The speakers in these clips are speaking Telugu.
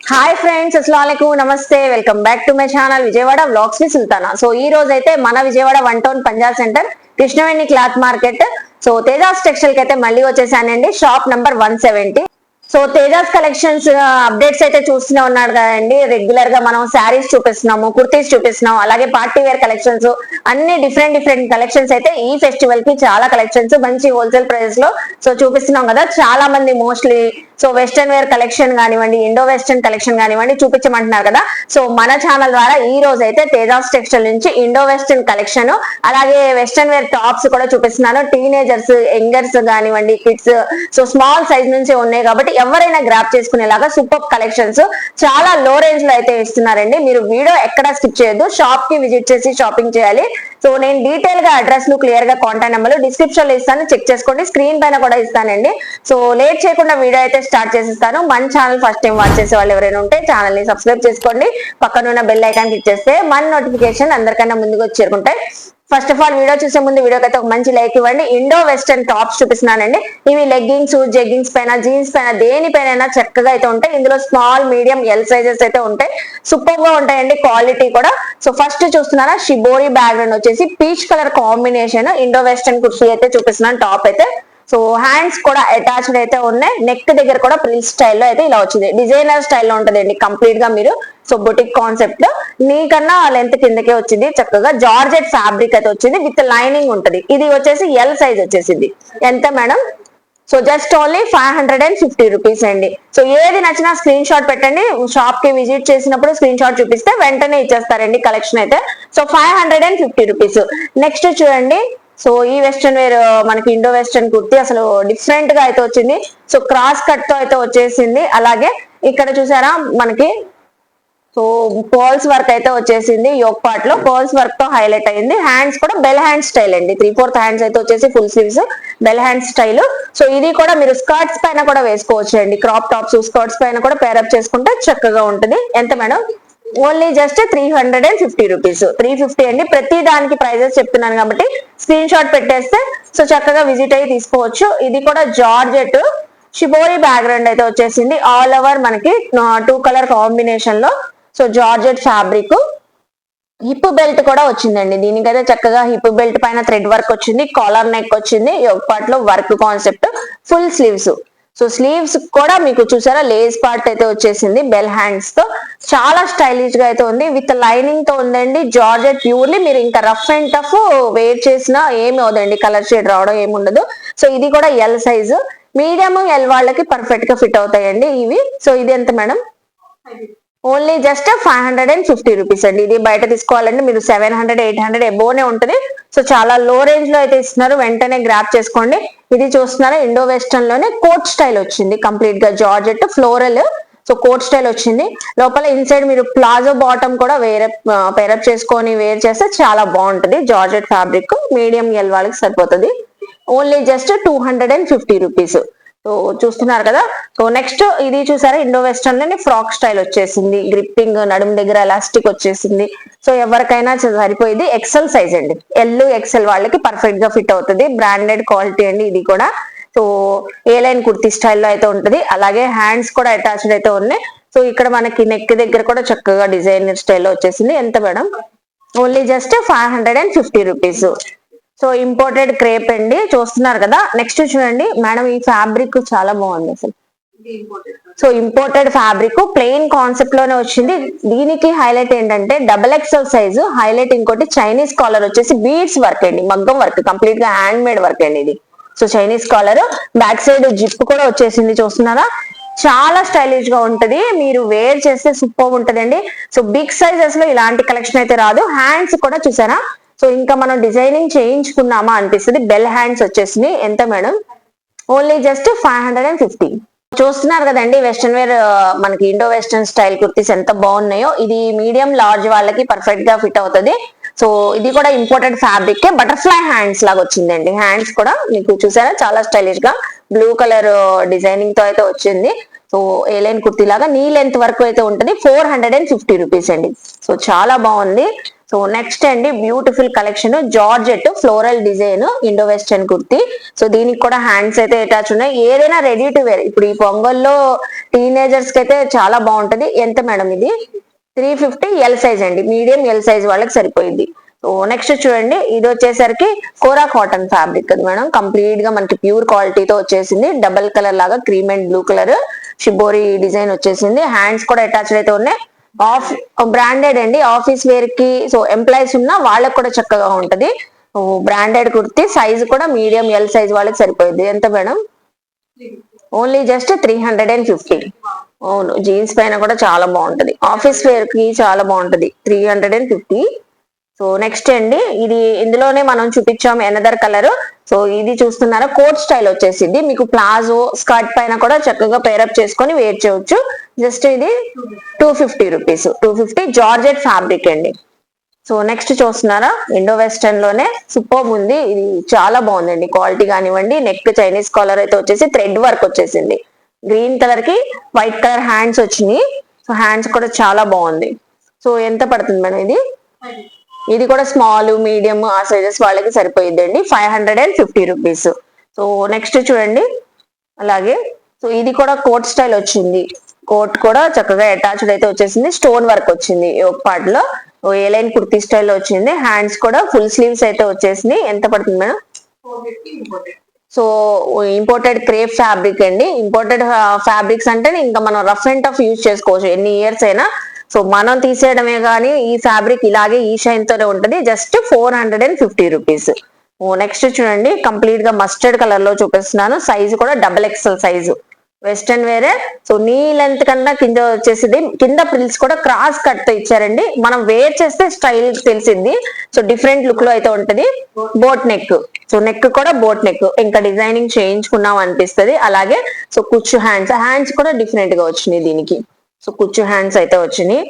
హాయ్ ఫ్రెండ్స్, అస్సలాముఅలైకుం, నమస్తే. Welcome back to my channel Vijayawada vlogs V Sultana. So ఈ రోజు అయితే మన Vijayawada one town Punjab centre Krishnaveni cloth market so Tejas textile కి అయితే మళ్ళీ వచ్చేసానండి. Shop number 170. So Tejas collections updates అయితే చూస్తూనే ఉన్నాడు కదండి. రెగ్యులర్ గా మనం శారీస్ చూపిస్తున్నాము, కుర్తీస్ చూపిస్తున్నాం, అలాగే పార్టీ వేర్ కలెక్షన్స్, అన్ని డిఫరెంట్ కలెక్షన్స్ అయితే ఈ ఫెస్టివల్ కి చాలా కలెక్షన్స్ మంచి హోల్సేల్ ప్రైస్ లో సో చూపిస్తున్నాం కదా. చాలా మంది mostly so western wear collection కానివ్వండి, ఇండో వెస్టర్న్ కలెక్షన్ కానివ్వండి చూపించమంటున్నారు కదా. సో మన ఛానల్ ద్వారా ఈ రోజు అయితే తేజాస్ టెక్స్టైల్ నుంచి ఇండో వెస్టర్న్ కలెక్షన్ అలాగే వెస్టర్న్ వేర్ టాప్స్ కూడా చూపిస్తున్నాను. టీనేజర్స్, యంగర్స్ కానివ్వండి, కిడ్స్, సో స్మాల్ సైజ్ నుంచి ఉన్నాయి కాబట్టి ఎవరైనా గ్రాప్ చేసుకునేలాగా సూపర్ కలెక్షన్స్ చాలా లో రేంజ్ లో అయితే ఇస్తున్నారండి. మీరు వీడియో ఎక్కడ స్కిప్ చేయొద్దు, షాప్ కి విజిట్ చేసి షాపింగ్ చేయాలి. సో నేను డీటెయిల్ గా అడ్రస్ లు క్లియర్ గా కాంటాక్ట్ నెంబర్ డిస్క్రిప్షన్ లో ఇస్తాను, చెక్ చేసుకోండి. స్క్రీన్ పైన కూడా ఇస్తానండి. సో లేట్ చేయకుండా వీడియో అయితే స్టార్ట్ చేసేస్తాను. మన ఛానల్ ఫస్ట్ టైం వాచ్ చేసే వాళ్ళు ఎవరైనా ఉంటే ఛానల్ ని సబ్స్క్రైబ్ చేసుకోండి. పక్కన ఉన్న బెల్ ఐకాన్ క్లిక్ చేస్తే మన నోటిఫికేషన్ అందరికన్నా ముందుగా వచ్చి చేరుకుంటాయి. ఫస్ట్ ఆఫ్ ఆల్ వీడియో చూసే ముందు వీడియోకి అయితే ఒక మంచి లైక్ ఇవ్వండి. ఇండో వెస్టర్న్ టాప్స్ చూపిస్తున్నానండి. ఇవి లెగ్గింగ్స్, జెగ్గింగ్స్ పైన, జీన్స్ పైన, దేనిపైన చక్కగా అయితే ఉంటాయి. ఇందులో స్మాల్, మీడియం, ఎల్ సైజెస్ అయితే ఉంటాయి. సూపర్ గా ఉంటాయండి, క్వాలిటీ కూడా. సో ఫస్ట్ చూస్తున్నారా, షిబోరి బ్యాక్గ్రౌండ్ వచ్చేసి peach colour combination Indo western kurti అయితే చూపిస్తున్నాను. టాప్ అయితే సో హ్యాండ్స్ కూడా అటాచ్డ్ అయితే ఉన్నాయి. నెక్ దగ్గర కూడా ప్రిల్ స్టైల్లో అయితే ఇలా వచ్చింది. డిజైనర్ స్టైల్లో ఉంటదండి కంప్లీట్ గా. మీరు సో బొటిక్ కాన్సెప్ట్ నీకన్నా లెంత్ కిందకే వచ్చింది. చక్కగా జార్జెట్ ఫ్యాబ్రిక్ అయితే వచ్చింది విత్ లైనింగ్ ఉంటది. ఇది వచ్చేసి ఎల్ సైజ్ వచ్చేసింది. ఎంత madam? So just only 550 rupees అండి. సో ఏది నచ్చినా స్క్రీన్ షాట్ పెట్టండి. షాప్ కి విజిట్ చేసినప్పుడు స్క్రీన్ షాట్ చూపిస్తే వెంటనే ఇచ్చేస్తారండి కలెక్షన్ అయితే. So 550 rupees. నెక్స్ట్ చూడండి, సో ఈ వెస్టర్న్ వేర్ మనకి ఇండో వెస్టర్న్ కుర్తీ అసలు డిఫరెంట్ గా అయితే వచ్చింది. సో క్రాస్ కట్ తో అయితే వచ్చేసింది. అలాగే ఇక్కడ చూసారా మనకి సో పర్ల్స్ వర్క్ అయితే వచ్చేసింది. యోక్ పార్ట్ లో పర్ల్స్ వర్క్ తో హైలైట్ అయింది. హ్యాండ్స్ కూడా బెల్ హ్యాండ్ స్టైల్ అండి. 3/4 హ్యాండ్స్ అయితే వచ్చేసి full sleeves bell hand style. So ఇది కూడా మీరు స్కర్ట్స్ పైన కూడా వేసుకోవచ్చు అండి. క్రాప్ టాప్స్, స్కర్ట్స్ పైన కూడా పేరప్ చేసుకుంటే చక్కగా ఉంటుంది. ఎంత మేడం? Only just 350 rupees. 350 అండి. ప్రతి దానికి ప్రైజెస్ చెప్తున్నాను కాబట్టి స్క్రీన్ షాట్ పెట్టేస్తే సో చక్కగా విజిట్ అయ్యి తీసుకోవచ్చు. ఇది కూడా జార్జెట్ షిబోరి బ్యాక్గ్రౌండ్ అయితే వచ్చేసింది. ఆల్ ఓవర్ మనకి 2 కలర్ కాంబినేషన్ లో so georgette fabric. Hip belt కూడా వచ్చిందండి. దీనికైతే చక్కగా హిప్ బెల్ట్ పైన థ్రెడ్ వర్క్ వచ్చింది. కాలర్ నెక్ వచ్చింది. యోక్ పార్ట్ లో work concept. Full sleeves. So sleeves కూడా మీకు చూసారా లేస్ పార్ట్ అయితే వచ్చేసింది బెల్ హ్యాండ్స్ తో. చాలా స్టైలిష్ గా అయితే ఉంది. విత్ లైనింగ్ తో ఉందండి. Georgette purely. మీరు ఇంకా రఫ్ అండ్ టఫ్ వేర్ చేసినా ఏమి అవదండి, కలర్ షేడ్ రావడం ఏమి ఉండదు. సో ఇది కూడా ఎల్ సైజు. మీడియం, ఎల్ వాళ్ళకి పర్ఫెక్ట్ గా ఫిట్ అవుతాయండి ఇవి. సో ఇది ఎంత మేడం? ఓన్లీ జస్ట్ 550 రూపీస్ అండి. ఇది బయట తీసుకోవాలంటే మీరు 700, 800 ఎబోనే ఉంటుంది. సో చాలా లో రేంజ్ లో అయితే ఇస్తున్నారు. వెంటనే గ్రాప్ చేసుకోండి. ఇది చూస్తున్నారా ఇండో వెస్టర్న్ లోనే కోట్ స్టైల్ వచ్చింది. కంప్లీట్ గా georgette floral. So coat style వచ్చింది. లోపల ఇన్సైడ్ మీరు ప్లాజో బాటమ్ కూడా వేరే పేరప్ చేసుకొని వేర్ చేస్తే చాలా బాగుంటుంది. జార్జెట్ ఫ్యాబ్రిక్ మీడియం ఎల్ వాళ్ళకి సరిపోతుంది. Only just 250 rupees. సో చూస్తున్నారు కదా. సో నెక్స్ట్ ఇది చూసారా ఇండో వెస్టర్న్ లోని ఫ్రాక్ స్టైల్ వచ్చేసింది. గ్రిప్పింగ్, నడుము దగ్గర ఎలాస్టిక్ వచ్చేసింది. సో ఎవరికైనా సరిపోయింది. ఎక్సెల్ సైజ్ అండి. ఎల్, ఎక్సెల్ వాళ్ళకి పర్ఫెక్ట్ గా ఫిట్ అవుతుంది. బ్రాండెడ్ క్వాలిటీ అండి ఇది కూడా. సో ఏ లైన్ కుర్తీ స్టైల్లో అయితే ఉంటుంది. అలాగే హ్యాండ్స్ కూడా అటాచ్డ్ అయితే ఉన్నాయి. సో ఇక్కడ మనకి నెక్ దగ్గర కూడా చక్కగా డిజైనర్ స్టైల్లో వచ్చేసింది. ఎంత madam? Only just 550 rupees. So imported crepe అండి. చూస్తున్నారు కదా. నెక్స్ట్ చూడండి మేడం, ఈ ఫ్యాబ్రిక్ చాలా బాగుంది అసలు. So imported fabric plain concept లోనే వచ్చింది. దీనికి హైలైట్ ఏంటంటే డబుల్ ఎక్సెల్ సైజు హైలైట్. ఇంకోటి చైనీస్ కాలర్ వచ్చేసి బీడ్స్ వర్క్ అండి, మగ్గం వర్క్, కంప్లీట్ గా హ్యాండ్ మేడ్ వర్క్ అండి ఇది. So Chinese collar, back side zip కూడా వచ్చేసింది. చూస్తున్నారా చాలా స్టైలిష్ గా ఉంటది. మీరు వేర్ చేస్తే సూపర్ ఉంటదండి. సో బిగ్ సైజెస్ లో ఇలాంటి కలెక్షన్ అయితే రాదు. హ్యాండ్స్ కూడా చూసారా. సో ఇంకా మనం డిజైనింగ్ చేయించుకున్నామా అనిపిస్తుంది. బెల్ హ్యాండ్స్ వచ్చేసింది. ఎంత మేడం? Only just 550. చూస్తున్నారు కదండి వెస్టర్న్ వేర్ మనకి ఇండో వెస్టర్న్ స్టైల్ కుర్తీస్ ఎంత బాగున్నాయో. ఇది మీడియం, లార్జ్ వాళ్ళకి పర్ఫెక్ట్ గా ఫిట్ అవుతుంది. సో ఇది కూడా ఇంపోర్టెడ్ ఫ్యాబ్రిక్. బటర్ఫ్లై హ్యాండ్స్ లాగా వచ్చిందండి. హ్యాండ్స్ కూడా మీకు చూసారా చాలా స్టైలిష్ గా బ్లూ కలర్ డిజైనింగ్ తో అయితే వచ్చింది. సో ఏ లైన్ కుర్తీ లాగా నీ లెంత్ వరకు అయితే ఉంటుంది. 450 రూపీస్ అండి. సో చాలా బాగుంది. సో నెక్స్ట్ అండి beautiful collection georgette floral design Indo western kurti. So దీనికి కూడా హ్యాండ్స్ అయితే అటాచ్ ఉన్నాయి. ఏదైనా రెడీ టు వేర్, ఇప్పుడు ఈ పొంగల్లో టీనేజర్స్ కి అయితే చాలా బాగుంటది. ఎంత మేడం ఇది? 350 ఎల్ సైజ్ అండి, మీడియం ఎల్ సైజ్ వాళ్ళకి సరిపోయింది. సో నెక్స్ట్ చూడండి, ఇది వచ్చేసరికి కోరా కాటన్ ఫ్యాబ్రిక్ అది మేడం, కంప్లీట్ గా మనకి ప్యూర్ క్వాలిటీతో వచ్చేసింది. డబల్ కలర్ లాగా cream and blue colour shibori design వచ్చేసింది. హ్యాండ్స్ కూడా అటాచ్డ్ అయితే ఉన్నాయి. ఆఫ్ బ్రాండెడ్ అండి, ఆఫీస్ వేర్ కి సో ఎంప్లాయీస్ ఉన్నా వాళ్ళకి కూడా చక్కగా ఉంటది. బ్రాండెడ్ కుర్తి, సైజ్ కూడా మీడియం ఎల్ సైజ్ వాళ్ళకి సరిపోయింది. ఎంత మేడం? Only just 350. అవును, జీన్స్ పైన కూడా చాలా బాగుంటది, ఆఫీస్ వేర్ కి చాలా బాగుంటది. 350. సో నెక్స్ట్ అండి, ఇది ఇందులోనే మనం చూపించాము ఎనదర్ కలర్. సో ఇది చూస్తున్నారా, కోట్ స్టైల్ వచ్చేసింది. మీకు ప్లాజో స్కర్ట్ పైన కూడా చక్కగా పేరప్ చేసుకొని వేర్ చేయొచ్చు. జస్ట్ ఇది 250 రూపీస్. 250 జార్జెట్ ఫ్యాబ్రిక్ అండి. సో నెక్స్ట్ చూస్తున్నారా, ఇండో వెస్టర్న్ లోనే సూపర్ ఉంది. ఇది చాలా బాగుందండి, క్వాలిటీ కానివ్వండి. నెక్ చైనీస్ కాలర్ అయితే వచ్చేసి థ్రెడ్ వర్క్ వచ్చేసింది. గ్రీన్ కలర్ కి వైట్ కలర్ హ్యాండ్స్ వచ్చినాయి. సో హ్యాండ్స్ కూడా చాలా బాగుంది. సో ఎంత పడుతుంది మేడం ఇది? ఇది కూడా స్మాల్ మీడియం ఆ సైజెస్ వాళ్ళకి సరిపోయిందండి. 550 రూపీస్. సో నెక్స్ట్ చూడండి, అలాగే సో ఇది కూడా కోట్ స్టైల్ వచ్చింది. కోట్ కూడా చక్కగా అటాచ్డ్ అయితే వచ్చేసింది. స్టోన్ వర్క్ వచ్చింది ఒక పార్ట్ లో. ఏ లైన్ కుర్తీ స్టైల్ వచ్చింది. హ్యాండ్స్ కూడా ఫుల్ స్లీవ్స్ అయితే వచ్చేసింది. ఎంత పడుతుంది madam? So imported crepe fabric అండి. ఇంపోర్టెడ్ ఫ్యాబ్రిక్స్ అంటే ఇంకా మనం రఫ్ అండ్ టఫ్ యూజ్ చేసుకోవచ్చు ఎన్ని ఇయర్స్ అయినా. సో మనం తీసేయడమే కానీ ఈ ఫ్యాబ్రిక్ ఇలాగే ఈ షైన్ తోనే ఉంటది. Just 450 rupees. నెక్స్ట్ చూడండి, కంప్లీట్ గా మస్టర్డ్ కలర్ లో చూపిస్తున్నాను. సైజు కూడా డబుల్ ఎక్స్ఎల్ సైజు, వెస్టర్న్ వేరే. సో నీ లెంత్ కన్నా కింద వచ్చేసింది. కింద ప్రిల్స్ కూడా క్రాస్ కట్ తో ఇచ్చారండి. మనం వేర్ చేస్తే స్టైల్ తెలిసింది. సో డిఫరెంట్ లుక్ లో అయితే ఉంటది. బోట్ నెక్, సో నెక్ కూడా బోట్ నెక్, ఇంకా డిజైనింగ్ చేయించుకున్నాం అనిపిస్తుంది. అలాగే సో కుచ్చు హ్యాండ్స్ కూడా డిఫరెంట్ గా వచ్చినాయి దీనికి. సో కుచ్చు హ్యాండ్స్ అయితే వచ్చినాయి.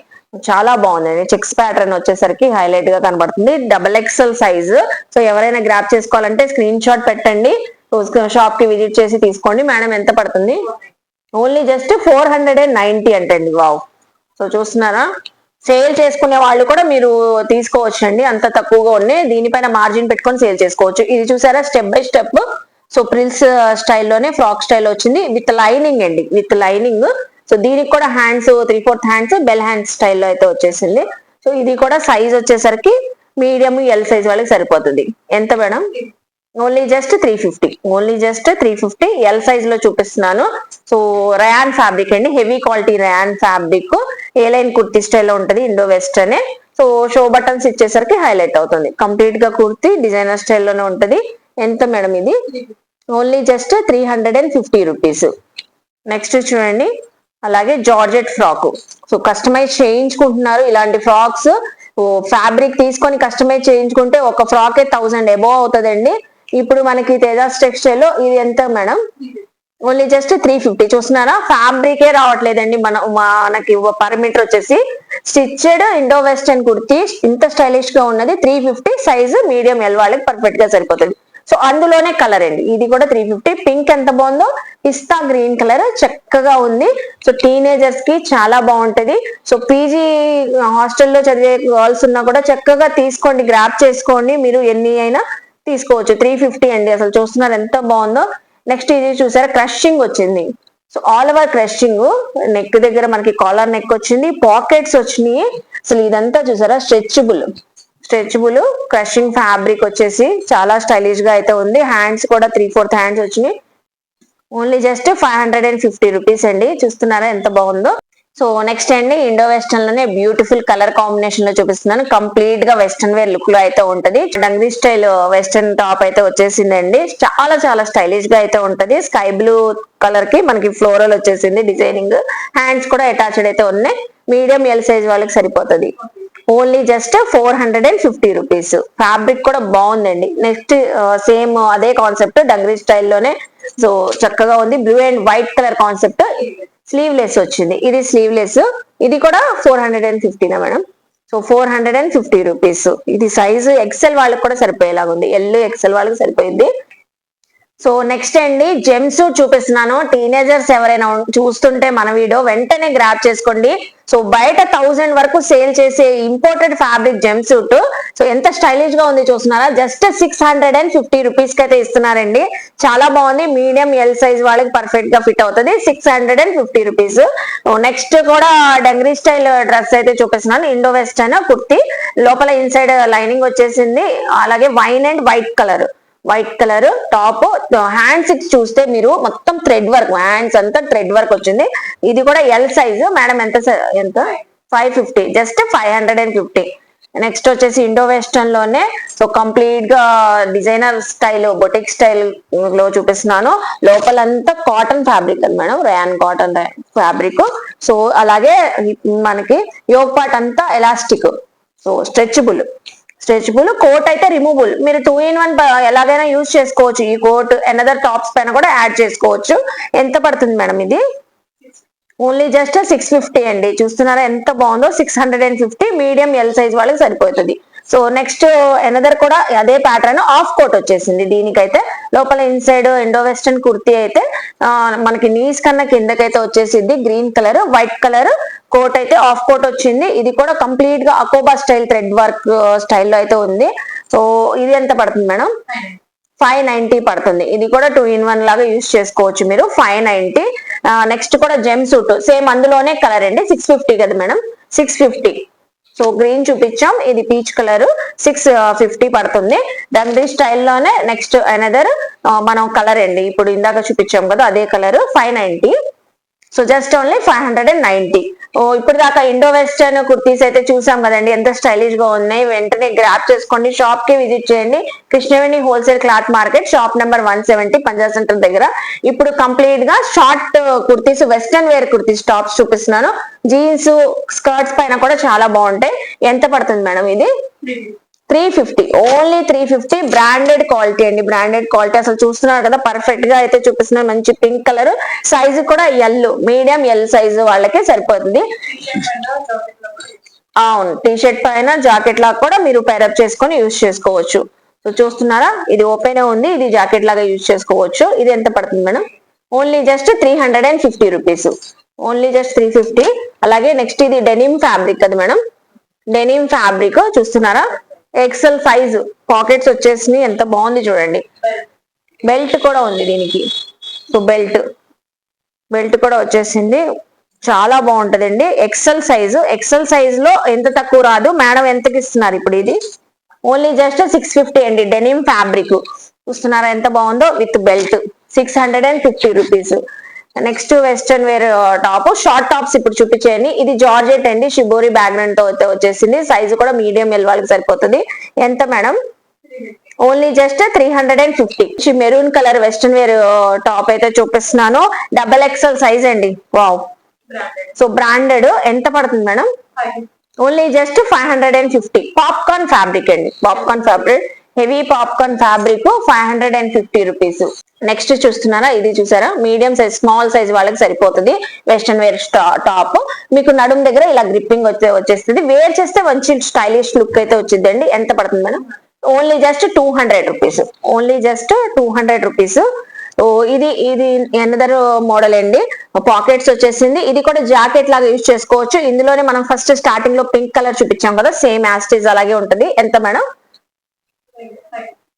చాలా బాగుంది. చెక్స్ ప్యాటర్న్ వచ్చేసరికి హైలైట్ గా కనబడుతుంది. Double XL size. సో ఎవరైనా గ్రాప్ చేసుకోవాలంటే స్క్రీన్ షాట్ పెట్టండి, షాప్ కి విజిట్ చేసి తీసుకోండి. మేడం ఎంత పడుతుంది? ఓన్లీ జస్ట్ 490 అంటండి. వావ్. సో చూస్తున్నారా, సేల్ చేసుకునే వాళ్ళు కూడా మీరు తీసుకోవచ్చు అండి, అంత తక్కువగా ఉన్నాయి. దీనిపైన మార్జిన్ పెట్టుకొని సేల్ చేసుకోవచ్చు. ఇది చూసారా, step by step. So frills స్టైల్లోనే ఫ్రాక్ స్టైల్ వచ్చింది విత్ లైనింగ్ అండి, విత్ లైనింగ్. సో దీనికి కూడా హ్యాండ్స్ 3/4 హ్యాండ్స్ బెల్ హ్యాండ్స్ స్టైల్లో అయితే వచ్చేసింది. సో ఇది కూడా సైజ్ వచ్చేసరికి మీడియం ఎల్ సైజ్ వాళ్ళకి సరిపోతుంది. ఎంత madam? Only just 350. Only just 350 L size లో చూపిస్తున్నాను. సో రయాన్ ఫ్యాబ్రిక్ అండి, heavy quality rayon fabric. A line kurti స్టైల్లో ఉంటది, Indo western. So show buttons ఇచ్చేసరికి హైలైట్ అవుతుంది. కంప్లీట్ గా కుర్తీ డిజైనర్ స్టైల్లోనే ఉంటది. ఎంత మేడం ఇది? Only just 350 rupees. నెక్స్ట్ చూడండి, అలాగే జార్జెట్ ఫ్రాక్. సో కస్టమైజ్ చేయించుకుంటున్నారు ఇలాంటి ఫ్రాక్స్. ఫ్యాబ్రిక్ తీసుకొని కస్టమైజ్ చేయించుకుంటే ఒక ఫ్రాక్ 1000 అబోవ్ అవుతుందండి. ఇప్పుడు మనకి తేజాస్ టెక్స్టైల్ లో ఇది ఎంత మేడం? Only just 350. చూస్తున్నారా, ఫ్యాబ్రికే రావట్లేదండి. మనకి పర్ మీటర్ వచ్చేసి స్టిచ్డ్ ఇండో వెస్టర్న్ కుర్తీ ఇంత స్టైలిష్ గా ఉన్నది. 350 సైజు మీడియం ఎల్ వాళ్ళకి పర్ఫెక్ట్ గా సరిపోతుంది. సో అందులోనే కలర్ అండి, ఇది కూడా 350. పింక్ ఎంత బాగుందో, పిస్తా గ్రీన్ కలర్ చక్కగా ఉంది. సో టీనేజర్స్ కి చాలా బాగుంటది. సో పీజీ హాస్టల్లో చదివే గర్ల్స్ ఉన్నా కూడా చక్కగా తీసుకోండి, గ్రాప్ చేసుకోండి. మీరు ఎన్ని అయినా తీసుకోవచ్చు. 350 అండి. అసలు చూస్తున్నారు ఎంత బాగుందో. నెక్స్ట్ ఇది చూసారా, క్రషింగ్ వచ్చింది. So all over crushing, neck దగ్గర మనకి కాలర్ నెక్ వచ్చింది, పాకెట్స్ వచ్చినాయి. అసలు ఇదంతా చూసారా, స్ట్రెచబుల్ క్రషింగ్ ఫ్యాబ్రిక్ వచ్చేసి చాలా స్టైలిష్ గా అయితే ఉంది. హ్యాండ్స్ కూడా 3/4 హ్యాండ్స్ వచ్చినాయి. ఓన్లీ జస్ట్ 550 రూపీస్ అండి. చూస్తున్నారా ఎంత బాగుందో. సో నెక్స్ట్ అండి, ఇండో వెస్టర్న్ లోనే బ్యూటిఫుల్ కలర్ కాంబినేషన్ లో చూపిస్తున్నాను. కంప్లీట్ గా వెస్టర్న్ వేర్ లుక్ లో అయితే ఉంటది. డంగ్రీ స్టైల్ వెస్టర్న్ టాప్ అయితే వచ్చేసిందండి. చాలా చాలా స్టైలిష్ గా అయితే ఉంటది. స్కై బ్లూ కలర్ కి మనకి ఫ్లోరల్ వచ్చేసింది డిజైనింగ్. హ్యాండ్స్ కూడా అటాచ్డ్ అయితే ఉన్నాయి. మీడియం ఎల్ సైజ్ వాళ్ళకి సరిపోతుంది. Only just 450 rupees. ఫ్యాబ్రిక్ కూడా బాగుందండి. నెక్స్ట్ సేమ్ అదే కాన్సెప్ట్ డంగ్రీ స్టైల్లోనే. సో చక్కగా ఉంది. Blue and white colour concept. Sleeveless వచ్చింది, ఇది స్లీవ్లెస్. ఇది కూడా 450 మేడం. So 450 rupees. ఇది సైజు ఎక్సెల్ వాళ్ళకి కూడా సరిపోయేలాగా ఉంది. ఎల్ ఎక్సెల్ వాళ్ళకి సరిపోయింది. సో నెక్స్ట్ అండి, జెమ్స్ చూపిస్తున్నాను. టీనేజర్స్ ఎవరైనా చూస్తుంటే మన వీడియో వెంటనే గ్రాప్ చేసుకోండి. సో బయట 1000 వరకు సేల్ చేసే imported fabric gem suit so ఎంత స్టైలిష్ గా ఉంది చూస్తున్నారా, జస్ట్ 650 రూపీస్ కి అయితే ఇస్తున్నారండి. చాలా బాగుంది, మీడియం ఎల్ సైజ్ వాళ్ళకి పర్ఫెక్ట్ గా ఫిట్ అవుతుంది. 650 రూపీస్. నెక్స్ట్ కూడా డంగ్రీ స్టైల్ డ్రెస్ అయితే చూపిస్తున్నాను, ఇండో వెస్టర్న్ కుర్తి, లోపల ఇన్సైడ్ లైనింగ్ వచ్చేసింది. అలాగే wine and white colour top. Hands చూస్తే మీరు మొత్తం థ్రెడ్ వర్క్, హ్యాండ్స్ అంతా థ్రెడ్ వర్క్ వచ్చింది. ఇది కూడా ఎల్ సైజు. మేడం ఎంత 550, జస్ట్ 550. నెక్స్ట్ వచ్చేసి ఇండో వెస్టర్న్ లోనే సో కంప్లీట్ గా డిజైనర్ స్టైల్, బొటిక్ స్టైల్ లో చూపిస్తున్నాను. లోపలంతా కాటన్ ఫ్యాబ్రిక్ అని madam, rayon cotton fabric. So అలాగే మనకి యోగ్ పార్ట్ అంతా ఎలాస్టిక్, సో స్ట్రెచబుల్ కోట్ అయితే రిమూవబుల్. మీరు 2-in-1 ఎలాగైనా యూజ్ చేసుకోవచ్చు. ఈ కోట్ అనదర్ టాప్స్ పైన కూడా యాడ్ చేసుకోవచ్చు. ఎంత పడుతుంది మేడం ఇది? ఓన్లీ జస్ట్ 650 అండి. చూస్తున్నారా ఎంత బాగుందో, 650. మీడియం ఎల్ సైజ్ వాళ్ళకి సరిపోతుంది. సో నెక్స్ట్ ఎనదర్ కూడా అదే ప్యాటర్న్, ఆఫ్ కోట్ వచ్చేసింది దీనికైతే. లోపల ఇన్సైడ్ ఇండో వెస్టర్న్ కుర్తీ అయితే మనకి నీస్ కన్నా కిందకైతే వచ్చేసింది. Green colour, white colour coat అయితే ఆఫ్ కోట్ వచ్చింది. ఇది కూడా కంప్లీట్ గా అకోబా స్టైల్ థ్రెడ్ వర్క్ స్టైల్లో అయితే ఉంది. సో ఇది ఎంత పడుతుంది మేడం? 590 పడుతుంది. ఇది కూడా 2-in-1 లాగా యూజ్ చేసుకోవచ్చు మీరు. 590. నెక్స్ట్ కూడా జెమ్ సూట్ సేమ్ అందులోనే కలర్ అండి. 650 కదా మేడం, 650. సో గ్రీన్ చూపించాం, ఇది పీచ్ కలర్, 650 పడుతుంది. డంగ్రీ స్టైల్లోనే నెక్స్ట్ అనదర్ మనం కలర్ అండి, ఇప్పుడు ఇందాక చూపించాం కదా అదే కలర్, 590. So just only 590. ఇప్పుడు దాకా ఇండో వెస్టర్న్ కుర్తీస్ అయితే చూసాం కదండి, ఎంత స్టైలిష్ గా ఉన్నాయి. వెంటనే గ్రాప్ చేసుకోండి, షాప్ కి విజిట్ చేయండి. Krishnaveni wholesale cloth market, shop number 170, Punjab centre దగ్గర. ఇప్పుడు కంప్లీట్ గా short kurtis, western wear kurtis tops చూపిస్తున్నాను. జీన్స్ స్కర్ట్స్ పైన కూడా చాలా బాగుంటాయి. ఎంత పడుతుంది మేడం ఇది? 350. ఓన్లీ 350. బ్రాండెడ్ క్వాలిటీ అండి, బ్రాండెడ్ క్వాలిటీ. అసలు చూస్తున్నారు కదా పర్ఫెక్ట్ గా అయితే చూపిస్తున్నారు. మంచి పింక్ కలర్, సైజు కూడా ఎల్, మీడియం ఎల్ సైజు వాళ్ళకే సరిపోతుంది. అవును, టీ షర్ట్ పైన జాకెట్ లాగా కూడా మీరు పేరప్ చేసుకొని యూజ్ చేసుకోవచ్చు. సో చూస్తున్నారా, ఇది ఓపెన్ ఉంది, ఇది జాకెట్ లాగా యూజ్ చేసుకోవచ్చు. ఇది ఎంత పడుతుంది madam? Only just 350 rupees. Only just 350. అలాగే నెక్స్ట్ ఇది డెనిమ్ ఫ్యాబ్రిక్ కదా మేడం, డెనిమ్ ఫ్యాబ్రిక్ చూస్తున్నారా, ఎక్సెల్ సైజు, పాకెట్స్ వచ్చేసి ఎంత బాగుంది చూడండి. బెల్ట్ కూడా ఉంది దీనికి. సో బెల్ట్ కూడా వచ్చేసింది, చాలా బాగుంటదండి. ఎక్సెల్ సైజ్ లో ఎంత తక్కువ రాదు. మేడం ఎంతకి ఇస్తున్నారు ఇప్పుడు ఇది? ఓన్లీ జస్ట్ 650 అండి. డెనిమ్ ఫ్యాబ్రిక్ చూస్తున్నారా ఎంత బాగుందో, with belt, 650 rupees. Next western wear top, short tops ఇప్పుడు చూపించేయండి. ఇది జార్జెట్ అండి, షిబోరి బ్యాక్గ్రౌండ్ తో వచ్చేసింది. సైజు కూడా మీడియం ఎల్ వాళ్ళకి సరిపోతుంది. ఎంత madam? Only just 350. Maroon colour western wear top అయితే చూపిస్తున్నాను. XXL సైజ్ అండి. Wow, so branded. ఎంత పడుతుంది madam? Only just 550. Popcorn fabric అండి, popcorn fabric, heavy popcorn fabric, 550 rupees. Next చూస్తున్నారా, ఇది చూసారా, మీడియం సైజ్, స్మాల్ సైజ్ వాళ్ళకి సరిపోతుంది. వెస్టర్న్ వేర్ టాప్, మీకు నడుము దగ్గర ఇలా గ్రిప్పింగ్ వచ్చేస్తుంది. వేర్ చేస్తే మంచి స్టైలిష్ లుక్ అయితే వచ్చిందండి. ఎంత పడుతుంది madam? Only just 200 rupees. Only just 200 rupees. ఇది ఎనదర్ మోడల్ అండి, పాకెట్స్ వచ్చేసింది. ఇది కూడా జాకెట్ లాగా యూజ్ చేసుకోవచ్చు. ఇందులోనే మనం ఫస్ట్ స్టార్టింగ్ లో పింక్ కలర్ చూపించాం కదా, సేమ్ యాస్టేజ్ అలాగే ఉంటుంది. ఎంత madam?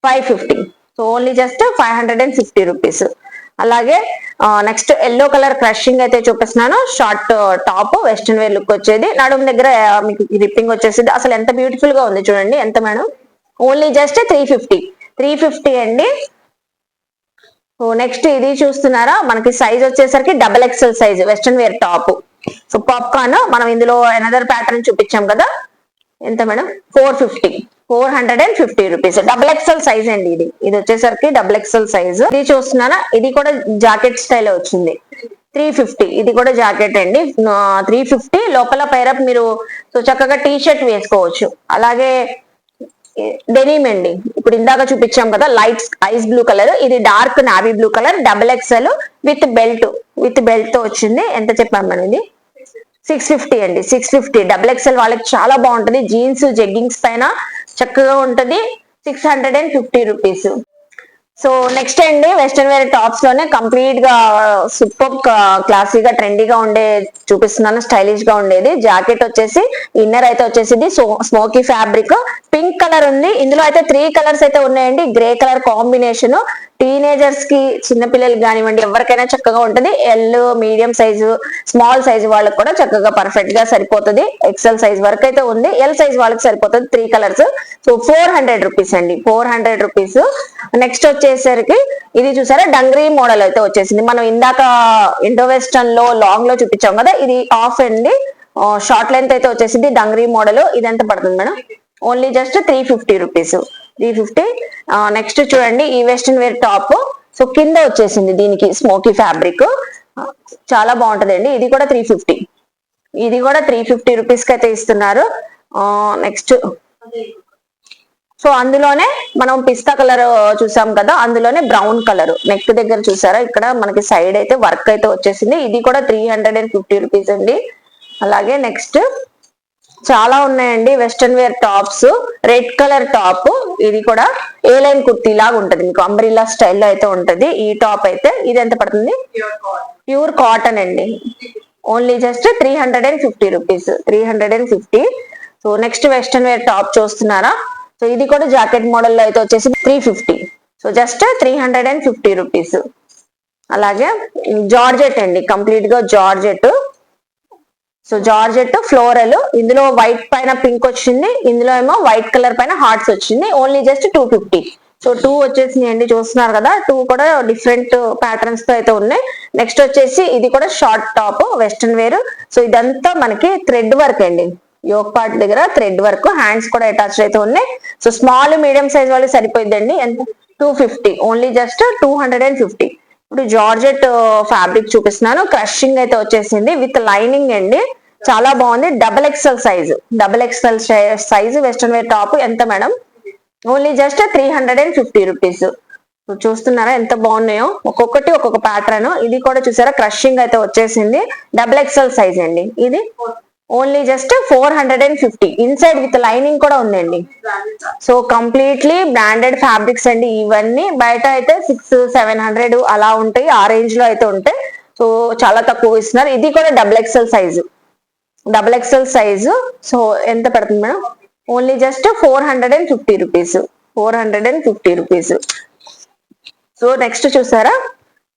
550. So only just 550 rupees. అలాగే నెక్స్ట్ ఎల్లో కలర్ క్రషింగ్ అయితే చూపిస్తున్నాను. Short top, western wear look వచ్చేది. నడుము దగ్గర మీకు రిప్పింగ్ వచ్చేసింది. అసలు ఎంత బ్యూటిఫుల్ గా ఉంది చూడండి. ఎంత మేడం? ఓన్లీ జస్ట్ 350 అండి. సో నెక్స్ట్ ఇది చూస్తున్నారా, మనకి సైజ్ వచ్చేసరికి XXL size western wear top. So popcorn, మనం ఇందులో అనదర్ ప్యాటర్న్ చూపించాం కదా. ఎంత మేడం? 450 రూపీస్. XXL సైజ్ అండి. ఇది వచ్చేసరికి XXL సైజ్. ఇది చూస్తున్నారా, ఇది కూడా జాకెట్ స్టైల్ వచ్చింది. 350. ఇది కూడా జాకెట్ అండి. 350. లోపల పైరప్ మీరు సో చక్కగా టీ షర్ట్ వేసుకోవచ్చు. అలాగే డెనిమ్ అండి, ఇప్పుడు ఇందాక చూపించాం కదా లైట్ ఐస్ బ్లూ కలర్, ఇది dark navy blue colour, XXL with belt తో వచ్చింది. ఎంత చెప్పాం మనం? ఇది 650 అండి. 650. XXL వాళ్ళకి చాలా బాగుంటది. జీన్స్ జెగ్గింగ్స్ పైన చక్కగా ఉంటది. 650 రూపీస్. సో నెక్స్ట్ అండి వెస్ట్రన్ వేర్ టాప్స్ లోనే కంప్లీట్ గా సూపర్ క్లాసీగా ట్రెండీగా ఉండే చూపిస్తున్నాను, స్టైలిష్ గా ఉండేది. జాకెట్ వచ్చేసి ఇన్నర్ అయితే వచ్చేసింది స్మోకీ ఫ్యాబ్రిక్, పింక్ కలర్ ఉంది. ఇందులో అయితే 3 కలర్స్ అయితే ఉన్నాయండి. గ్రే కలర్ కాంబినేషన్ టీనేజర్స్ కి, చిన్నపిల్లలకి కానివ్వండి ఎవరికైనా చక్కగా ఉంటుంది. L, medium size, small size వాళ్ళకి కూడా చక్కగా పర్ఫెక్ట్ గా సరిపోతుంది. ఎక్సెల్ సైజ్ వరకు అయితే ఉంది, ఎల్ సైజ్ వాళ్ళకి సరిపోతుంది. 3 కలర్స్. సో 400 రూపీస్ అండి, 400 రూపీస్. నెక్స్ట్ వచ్చేసరికి ఇది చూసారా డంగ్రీ మోడల్ అయితే వచ్చేసింది. మనం ఇందాక ఇండో వెస్టర్న్ లో లాంగ్ లో చూపించాం కదా, ఇది ఆఫ్ అండి, షార్ట్ లెంత్ అయితే వచ్చేసింది డంగ్రీ మోడల్. ఇది ఎంత పడుతుంది madam? Only just 350 rupees, 350. Next చూడండి ఈ వెస్టర్న్ వేర్ టాప్. సో కింద వచ్చేసింది దీనికి స్మోకీ ఫ్యాబ్రిక్, చాలా బాగుంటదండి. ఇది కూడా 350, ఇది కూడా 350 రూపీస్ కి అయితే ఇస్తున్నారు. నెక్స్ట్ సో అందులోనే మనం పిస్తా కలర్ చూసాం కదా, అందులోనే బ్రౌన్ కలర్ నెక్ దగ్గర చూసారా, ఇక్కడ మనకి సైడ్ అయితే వర్క్ అయితే వచ్చేసింది. ఇది కూడా 350 రూపీస్ అండి. అలాగే నెక్స్ట్ చాలా ఉన్నాయండి western wear tops. Red colour top, ఇది కూడా ఏ లైన్ కుర్తీ లాగా ఉంటది, మీకు అంబ్రిల్లా స్టైల్లో అయితే ఉంటది. ఈ టాప్ అయితే ఇది ఎంత పడుతుంది? ప్యూర్ కాటన్ అండి, only just 350 rupees, 350. So next western wear top చూస్తున్నారా, సో ఇది కూడా జాకెట్ మోడల్ లో అయితే వచ్చేసి 350, సో జస్ట్ 350 రూపీస్. అలాగే జార్జెట్ అండి, కంప్లీట్ గా జార్జెట్. సో జార్జెట్ ఫ్లోరల్, ఇందులో వైట్ పైన పింక్ వచ్చింది, ఇందులో ఏమో వైట్ కలర్ పైన హార్ట్స్ వచ్చింది. Only just 250. సో 2 వచ్చేసినాయి అండి, చూస్తున్నారు కదా, 2 కూడా డిఫరెంట్ ప్యాటర్న్స్ తో అయితే ఉన్నాయి. నెక్స్ట్ వచ్చేసి ఇది కూడా short top western wear. So ఇదంతా మనకి థ్రెడ్ వర్క్ అండి, యోక్ పార్ట్ దగ్గర థ్రెడ్ వర్క్, హ్యాండ్స్ కూడా అటాచ్డ్ అయితే ఉన్నాయి. సో స్మాల్ మీడియం సైజ్ వాళ్ళు సరిపోయిందండి. ఎంత? 250, ఓన్లీ జస్ట్ 250. ఇప్పుడు జార్జెట్ ఫ్యాబ్రిక్ చూపిస్తున్నాను, క్రషింగ్ అయితే వచ్చేసింది విత్ లైనింగ్ అండి, చాలా బాగుంది. Double XL size western wear top. ఎంత మేడం? Only just 350 rupees. చూస్తున్నారా ఎంత బాగున్నాయో, ఒక్కొక్కటి ఒక్కొక్క ప్యాటర్న్. ఇది కూడా చూసారా క్రషింగ్ అయితే వచ్చేసింది, డబల్ ఎక్స్ఎల్ సైజ్ అండి. ఇది only just 450, inside with lining కూడా ఉందండి. సో కంప్లీట్లీ బ్రాండెడ్ ఫ్యాబ్రిక్స్ అండి ఇవన్నీ. బయట అయితే 600-700 అలా ఉంటాయి, ఆ రేంజ్ లో అయితే ఉంటాయి. సో చాలా తక్కువ ఇస్తున్నారు. ఇది కూడా డబుల్ ఎక్స్ఎల్ సైజు. సో ఎంత పడుతుంది madam? Only just 450 rupees, 450 rupees. So next చూసారా,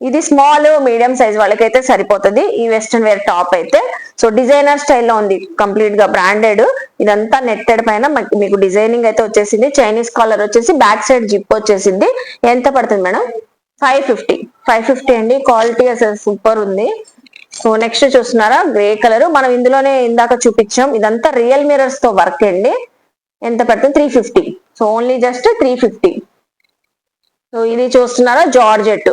ఇది స్మాల్ మీడియం సైజ్ వాళ్ళకైతే సరిపోతుంది ఈ వెస్టర్న్ వేర్ టాప్ అయితే. సో డిజైనర్ స్టైల్లో ఉంది, కంప్లీట్ గా బ్రాండెడ్. ఇదంతా నెట్టెడ్ పైన మీకు డిజైనింగ్ అయితే వచ్చేసింది. చైనీస్ కాలర్ వచ్చేసి బ్యాక్ సైడ్ జిప్ వచ్చేసింది. ఎంత పడుతుంది మేడం? 550 అండి, క్వాలిటీ అసలు సూపర్ ఉంది. సో నెక్స్ట్ చూస్తున్నారా గ్రే కలర్, మనం ఇందులోనే ఇందాక చూపించాం. ఇదంతా రియల్ మిరర్స్ తో వర్క్ అండి. ఎంత పడుతుంది? 350. So only just 350. సో ఇది చూస్తున్నారా జార్జెట్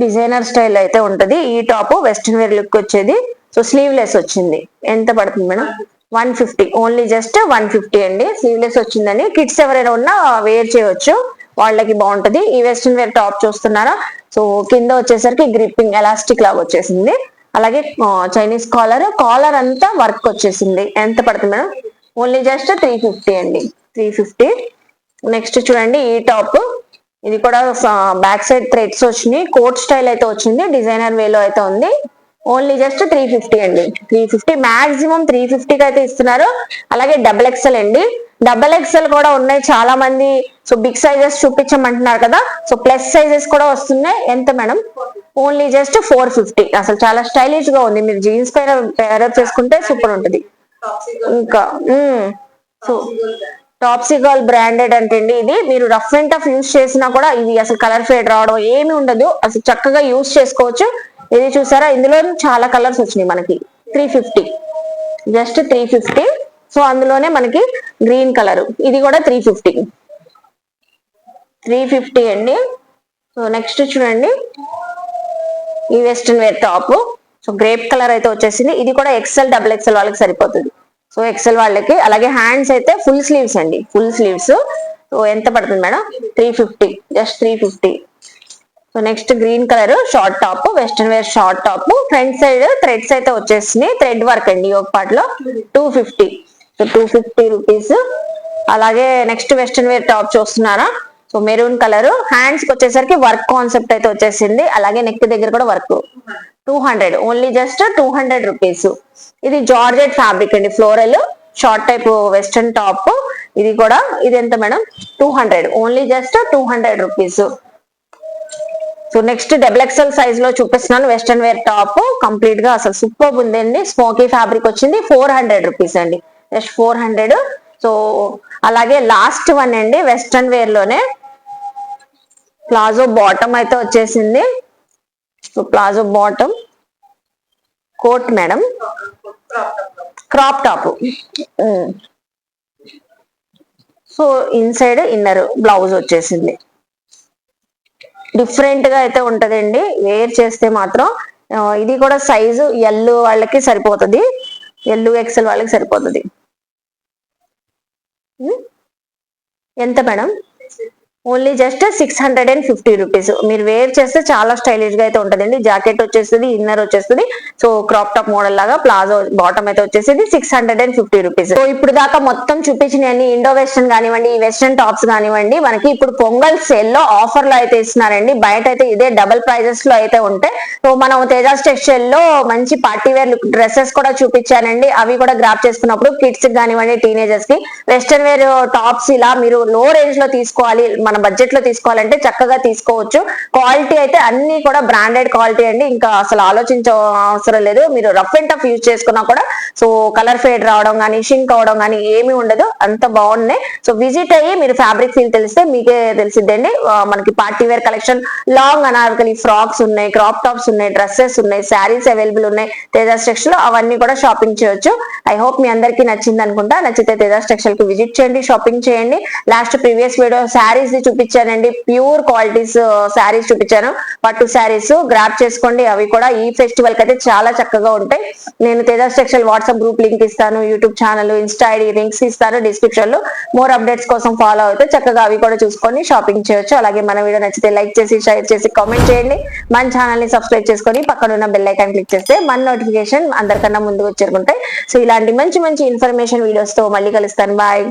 డిజైనర్ స్టైల్ అయితే ఉంటది. ఈ టాప్ వెస్టర్న్ వేర్ లుక్ వచ్చేది. సో స్లీవ్లెస్ వచ్చింది. ఎంత పడుతుంది మేడం? 150, ఓన్లీ జస్ట్ 150 అండి. స్లీవ్లెస్ వచ్చిందని కిడ్స్ ఎవరైనా ఉన్నా వేర్ చేయవచ్చు, వాళ్ళకి బాగుంటది. ఈ వెస్టర్న్ వేర్ టాప్ చూస్తున్నారా, సో కింద వచ్చేసరికి గ్రిప్పింగ్ ఎలాస్టిక్ లాగా వచ్చేసింది. అలాగే చైనీస్ కాలర్ అంతా వర్క్ వచ్చేసింది. ఎంత పడుతుంది మేడం? ఓన్లీ జస్ట్ 350 అండి, 350. నెక్స్ట్ చూడండి ఈ టాప్, ఇది కూడా బ్యాక్ సైడ్ థ్రెడ్స్ వచ్చినాయి, కోట్ స్టైల్ అయితే వచ్చింది, డిజైనర్ వేలో అయితే ఉంది. ఓన్లీ జస్ట్ 350 అండి, 350. మాక్సిమం 350కి అయితే ఇస్తున్నారు. అలాగే డబుల్ ఎక్స్ఎల్ అండి, డబుల్ ఎక్స్ఎల్ కూడా ఉన్నాయి చాలా మంది. సో బిగ్ సైజెస్ చూపించమంటున్నారు కదా, సో ప్లస్ సైజెస్ కూడా వస్తున్నాయి. ఎంత మేడం? Only just 450. అసలు చాలా స్టైలిష్ గా ఉంది, మీరు జీన్స్ పైన పేరప్ చేసుకుంటే సూపర్ ఉంటుంది. ఇంకా సో టాప్సిగల్ బ్రాండెడ్ అంటే ఇది మీరు రఫ్ అండ్ టఫ్ యూజ్ చేసినా కూడా ఇది అసలు కలర్ ఫేడ్ రావడం ఏమి ఉండదు, అసలు చక్కగా యూజ్ చేసుకోవచ్చు. ఇది చూసారా, ఇందులో చాలా కలర్స్ వచ్చినాయి మనకి. 350, జస్ట్ 350. సో అందులోనే మనకి గ్రీన్ కలర్, ఇది కూడా 350 అండి. సో నెక్స్ట్ చూడండి ఈ western wear top. So grape colour అయితే వచ్చేసింది. ఇది కూడా ఎక్సెల్ డబుల్ ఎక్సెల్ వాళ్ళకి సరిపోతుంది. సో ఎక్సెల్ వాళ్ళకి. అలాగే హ్యాండ్స్ అయితే ఫుల్ స్లీవ్స్ అండి, ఫుల్ స్లీవ్స్. సో ఎంత పడుతుంది madam? 350, just 350. So next green colour short top, western wear short top. Front side threads అయితే వచ్చేసినాయి, థ్రెడ్ వర్క్ అండి ఒక పార్ట్ లో. 250, సో 250 రూపీస్. అలాగే నెక్స్ట్ వెస్టర్న్ వేర్ టాప్ చూస్తున్నారా, సో మెరూన్ కలర్. హ్యాండ్స్ కి వచ్చేసరికి వర్క్ కాన్సెప్ట్ అయితే వచ్చేసింది, అలాగే నెక్ దగ్గర కూడా వర్క్. 200, only just 200 rupees. ఇది జార్జెట్ ఫ్యాబ్రిక్ అండి, floral short type western top. ఇది కూడా, ఇది ఎంత madam? 200, only just 200 rupees. So next double XL size లో చూపిస్తున్నాను, వెస్టర్న్ వేర్ టాప్. కంప్లీట్ గా అసలు సూపర్ ఉందండి, స్మోకీ ఫ్యాబ్రిక్ వచ్చింది. 400 రూపీస్ అండి, జస్ట్ 400. సో అలాగే లాస్ట్ వన్ అండి, వెస్టర్న్ వేర్ లోనే ప్లాజో బాటమ్ అయితే వచ్చేసింది. So palazzo bottom, coat madam, crop top. So inside inner blouse వచ్చేసింది. డిఫరెంట్ గా అయితే ఉంటదండి, వేర్ చేస్తే మాత్రం. ఇది కూడా సైజు ఎల్ వాళ్ళకి సరిపోతుంది, ఎల్ ఎక్సెల్ వాళ్ళకి సరిపోతుంది. ఎంత మేడం? Only just 650 rupees. మీరు వేర్ చేస్తే చాలా స్టైలిష్ గా అయితే ఉంటదండి. జాకెట్ వచ్చేస్తుంది, ఇన్నర్ వచ్చేస్తుంది. సో క్రాప్ టాప్ మోడల్ లాగా ప్లాజో బాటమ్ అయితే వచ్చేసింది. 650 రూపీస్. సో ఇప్పుడు దాకా మొత్తం చూపించినవి ఇండో వెస్టర్న్ కానివ్వండి, ఈ వెస్టర్న్ టాప్స్ కానివ్వండి, మనకి ఇప్పుడు పొంగల్ సేల్ లో ఆఫర్ లో అయితే ఇస్తున్నారండి. బయట అయితే ఇదే డబల్ ప్రైజెస్ లో అయితే ఉంటాయి. సో మనం తేజాస్ టెక్స్టైల్ లో మంచి పార్టీ వేర్ డ్రెస్సెస్ కూడా చూపించానండి, అవి కూడా గ్రాప్ చేసుకున్నప్పుడు కిడ్స్ కానివ్వండి, టీనేజర్స్ కి వెస్టర్న్ వేర్ టాప్స్ ఇలా మీరు లో రేంజ్ లో తీసుకోవాలి, మన బడ్జెట్ లో తీసుకోవాలంటే చక్కగా తీసుకోవచ్చు. క్వాలిటీ అయితే అన్ని కూడా బ్రాండెడ్ క్వాలిటీ అండి, ఇంకా అసలు ఆలోచించే అవసరం లేదు. మీరు రఫ్ అండ్ టఫ్ యూజ్ చేసుకున్నా కూడా సో కలర్ ఫేడ్ రావడం కానీ, షింక్ అవడం కానీ ఏమీ ఉండదు, అంత బాగున్నాయి. సో విజిట్ అయ్యి మీరు ఫ్యాబ్రిక్ ఫీల్ తెలిస్తే మీకే తెలిసిద్దండి. మనకి party wear collection, long anarkali frocks ఉన్నాయి, క్రాప్ టాప్స్ ఉన్నాయి, డ్రెస్సెస్ ఉన్నాయి, శారీస్ అవైలబుల్ ఉన్నాయి తేజాస్ టెక్స్టైల్ లో. అవన్నీ కూడా షాపింగ్ చేయొచ్చు. ఐ హోప్ మీ అందరికీ నచ్చింది అనుకుంటా. నచ్చితే తేజాస్ టెక్స్టైల్ కి విజిట్ చేయండి, షాపింగ్ చేయండి. లాస్ట్ ప్రీవియస్ వీడియో శారీస్ చూపించానండి, ప్యూర్ క్వాలిటీస్ శారీస్ చూపించాను, పట్టు శారీస్ గ్రాప్ చేసుకోండి. అవి కూడా ఈ ఫెస్టివల్ కి అయితే చాలా చక్కగా ఉంటాయి. నేను Tejas textile WhatsApp group link ఇస్తాను, YouTube channel, Insta ID links ఇస్తాను డిస్క్రిప్షన్ లో. మోర్ అప్డేట్స్ కోసం ఫాలో అయితే చక్కగా అవి కూడా చూసుకొని షాపింగ్ చేయొచ్చు. అలాగే మన వీడియో నచ్చితే లైక్ చేసి, షేర్ చేసి, కామెంట్ చేయండి. మన ఛానల్ ని సబ్స్క్రైబ్ చేసుకొని పక్కన ఉన్న బెల్ ఐకాన్ క్లిక్ చేస్తే మన నోటిఫికేషన్ అందరికన్నా ముందుకు చేరుకుంటాయి. సో ఇలాంటి మంచి మంచి ఇన్ఫర్మేషన్ వీడియోస్ తో మళ్ళీ కలుస్తాను. బాయ్.